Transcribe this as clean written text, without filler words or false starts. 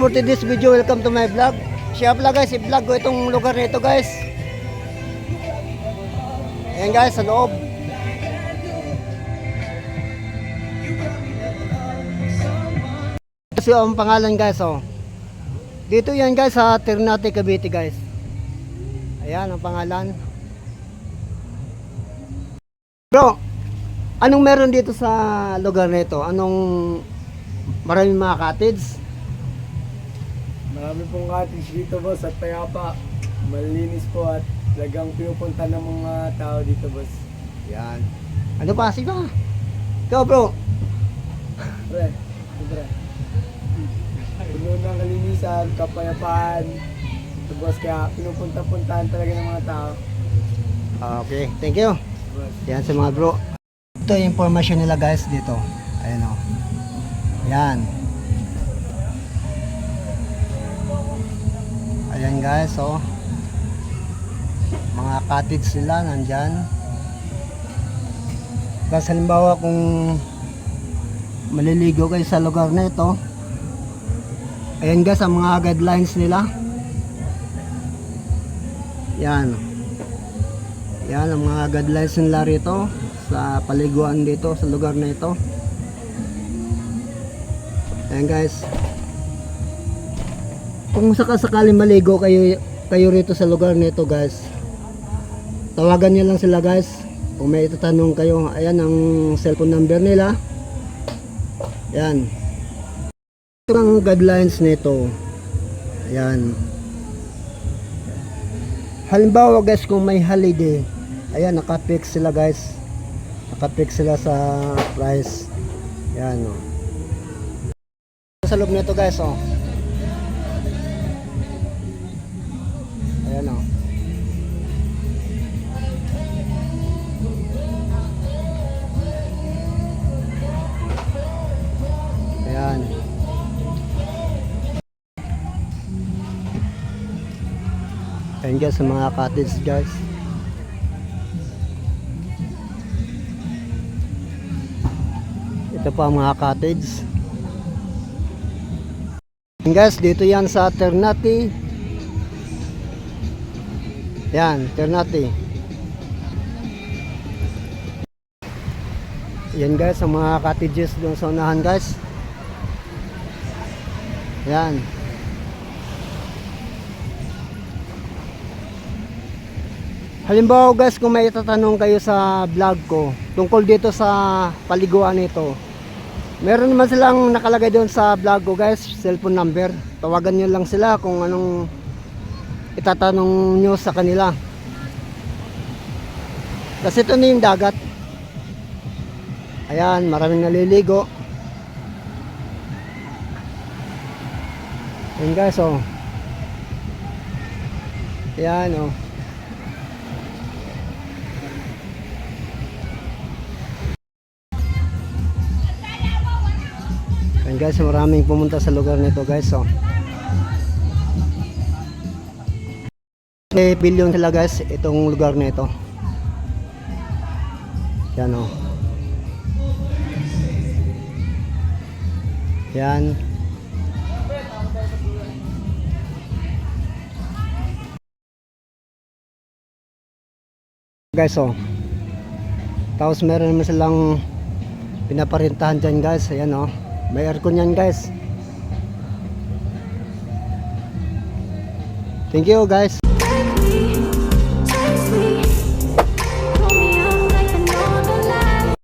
for today's video. Welcome to my vlog. Siya pala guys, i-vlog ko itong lugar nito guys. Ayan guys, sa loob. Kasi ang pangalan guys, oh. Dito yan guys sa Ternate, Cavite guys. Ayan ang pangalan. Bro, anong meron dito sa lugar nito? Anong maraming mga cottage? Marami pong cottage dito boss at payapa. Malinis po at talagang pinupunta ng mga tao dito boss. Yan. Ano pa? Sige ba? Ikaw bro. Pre, pre. Puno ng kalinisan, kapayapaan. Ito boss, kaya pinupunta-puntahan talaga ng mga tao. Okay, thank you. Boss. Yan sa mga bro. Ito yung information nila guys dito. Ayan o. Yan. Ayan guys, oh. Mga cottage sila nandyan. Tapos halimbawa kung maliligo kayo sa lugar na ito, ayan guys ang mga guidelines nila. Yan. Yan ang mga guidelines nila rito sa paliguan dito sa lugar na ito. Ayan guys. Kung sakasakali maligo kayo rito sa lugar nito guys, tawagan niyo lang sila guys. Kung may itatanong kayo, ayan ang cellphone number nila. Ayan. Ito ang guidelines nito. Ayan. Halimbawa guys, kung may holiday, ayan nakapix sila guys. Nakapix sila sa price. Ayan o. Sa loob nito guys o. Ayan o. Ayan. Ayan guys, sa mga cottage guys. Ito pa ang mga cottage. Ayan guys, dito yan sa Ternate. Yan, Ternate. Yan guys, ang mga cottages doon sa unahan guys. Yan. Halimbawa guys, kung may itatanong kayo sa vlog ko tungkol dito sa paliguan nito, meron naman silang nakalagay doon sa vlog ko guys, cellphone number. Tawagan nyo lang sila kung anong itatanong nyo sa kanila. Kasi ito na yung dagat. Ayan, maraming naliligo. Ayan guys, oh. Ayan, oh. Ayan guys, maraming pumunta sa lugar nito guys, oh. May billion sila guys, itong lugar nito. Yan o. Yan. Guys o. Tapos meron naman silang pinaparintahan dyan guys. Ayan o. May aircon yan guys. Thank you guys.